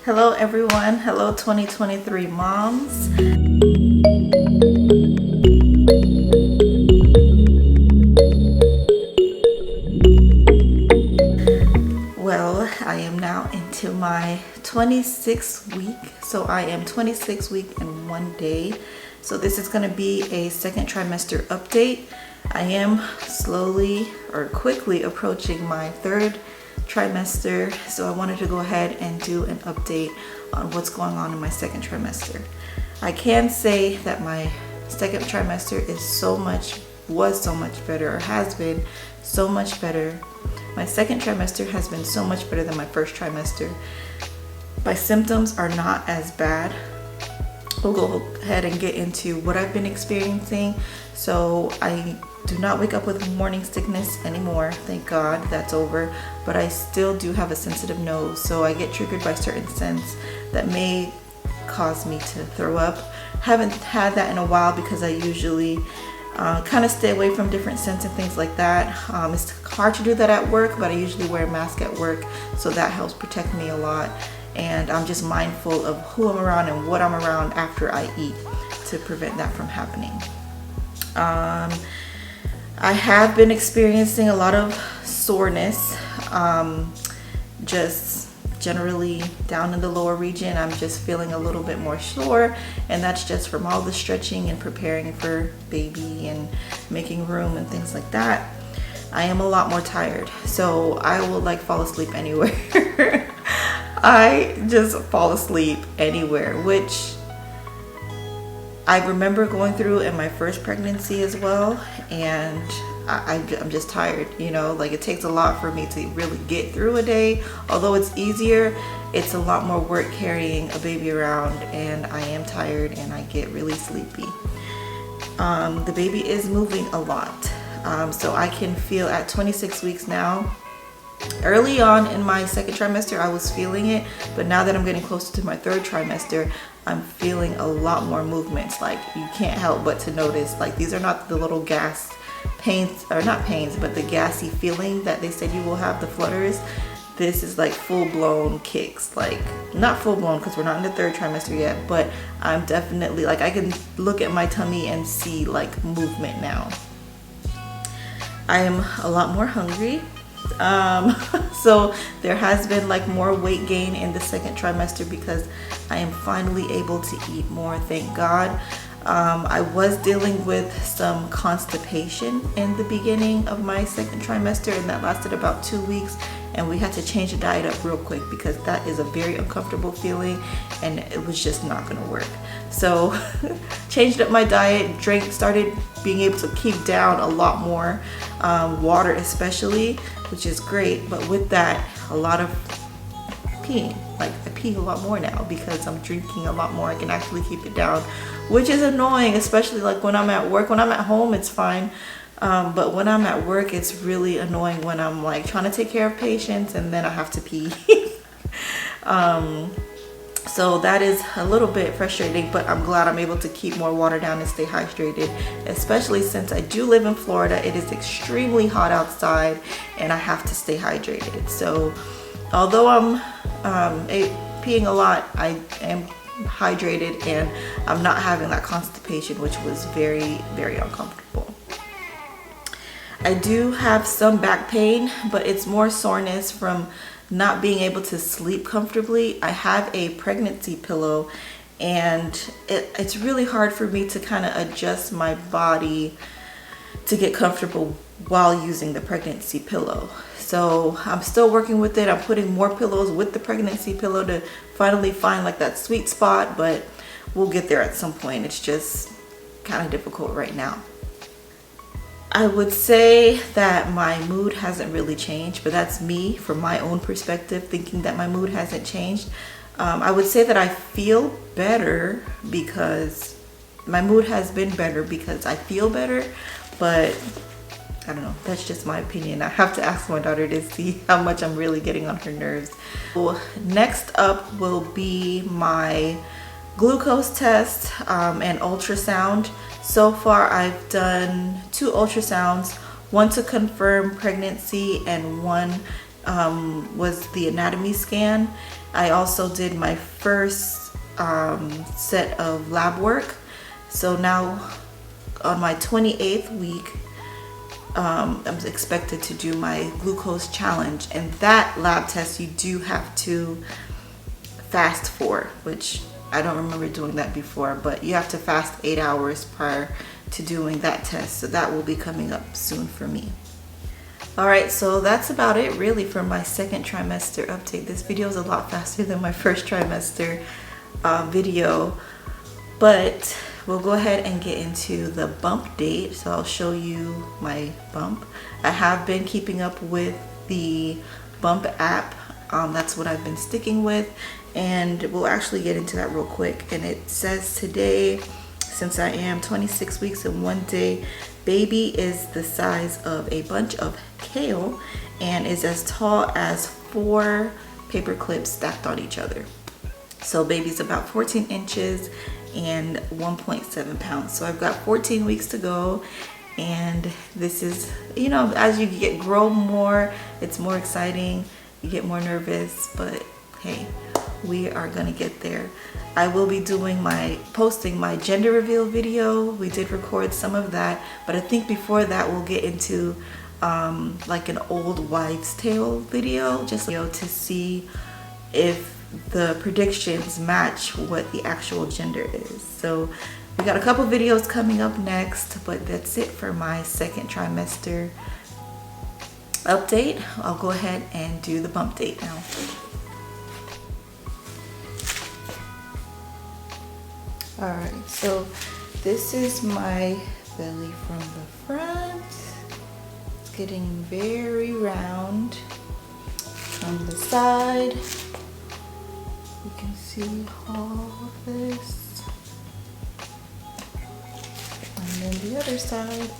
Hello everyone, hello 2023 moms. Well, I am now into my 26th week. So I am 26 weeks and 1 day. So this is going to be a second trimester update. I am slowly or quickly approaching my third trimester, so I wanted to go ahead and do an update on what's going on in my second trimester. I can say that my second trimester was so much better, or has been so much better. My second trimester has been so much better than my first trimester. My symptoms are not as bad. We'll go ahead and get into what I've been experiencing. So I do not wake up with morning sickness anymore. Thank God that's over. But I still do have a sensitive nose. So I get triggered by certain scents that may cause me to throw up. Haven't had that in a while because I usually kind of stay away from different scents and things like that. It's hard to do that at work, but I usually wear a mask at work. So that helps protect me a lot. And I'm just mindful of who I'm around and what I'm around after I eat to prevent that from happening. I have been experiencing a lot of soreness, just generally down in the lower region. I'm just feeling a little bit more sore, and that's just from all the stretching and preparing for baby and making room and things like that. I am a lot more tired, so I will fall asleep anywhere. I just fall asleep anywhere, which I remember going through in my first pregnancy as well. And I'm just tired, it takes a lot for me to really get through a day. Although it's easier, it's a lot more work carrying a baby around, and I am tired and I get really sleepy. The baby is moving a lot. So I can feel at 26 weeks now. Early on in my second trimester, I was feeling it, but now that I'm getting closer to my third trimester, I'm feeling a lot more movements. You can't help but to notice, these are not the little gas pains, or not pains, but the gassy feeling that they said you will have, the flutters. This is full-blown kicks. Not full-blown because we're not in the third trimester yet, but I'm definitely, I can look at my tummy and see movement now. I am a lot more hungry. So there has been more weight gain in the second trimester because I am finally able to eat more, thank God. I was dealing with some constipation in the beginning of my second trimester, and that lasted about 2 weeks, and we had to change the diet up real quick because that is a very uncomfortable feeling and it was just not going to work. So changed up my diet, started being able to keep down a lot more, water especially, which is great. But with that, a lot of peeing. I pee a lot more now because I'm drinking a lot more. I can actually keep it down, which is annoying, especially when I'm at work. When I'm at home, it's fine. But when I'm at work, it's really annoying when I'm trying to take care of patients and then I have to pee. So that is a little bit frustrating, but I'm glad I'm able to keep more water down and stay hydrated, especially since I do live in Florida. It is extremely hot outside and I have to stay hydrated. So although I'm peeing a lot, I am hydrated and I'm not having that constipation, which was very, very uncomfortable. I do have some back pain, but it's more soreness from not being able to sleep comfortably. I have a pregnancy pillow, and it's really hard for me to kind of adjust my body to get comfortable while using the pregnancy pillow. So I'm still working with it. I'm putting more pillows with the pregnancy pillow to finally find that sweet spot, but we'll get there at some point. It's just kind of difficult right now. I would say that my mood hasn't really changed, but that's me from my own perspective thinking that my mood hasn't changed. I would say that I feel better because my mood has been better because I feel better, but I don't know, that's just my opinion. I have to ask my daughter to see how much I'm really getting on her nerves. So next up will be my glucose test and ultrasound. So far I've done 2 ultrasounds, one to confirm pregnancy and one was the anatomy scan. I also did my first set of lab work. So now on my 28th week, I'm expected to do my glucose challenge, and that lab test you do have to fast for, which I don't remember doing that before, but you have to fast 8 hours prior to doing that test. So that will be coming up soon for me. All right, so that's about it really for my second trimester update. This video is a lot faster than my first trimester video, but we'll go ahead and get into the bump date. So I'll show you my bump. I have been keeping up with the bump app. That's what I've been sticking with, and we'll actually get into that real quick. And it says today, since I am 26 weeks and 1 day, baby is the size of a bunch of kale and is as tall as 4 paper clips stacked on each other. So baby's about 14 inches and 1.7 pounds. So I've got 14 weeks to go, and this is, you know, as you grow more, it's more exciting, you get more nervous, but hey, we are gonna get there. I will be posting my gender reveal video. We did record some of that, but I think before that we'll get into like an old wives' tale video, just to see if the predictions match what the actual gender is. So we got a couple videos coming up next, but that's it for my second trimester update. I'll go ahead and do the bump date now. All right, so this is my belly from the front. It's getting very round. From the side, you can see all of this. And then the other side.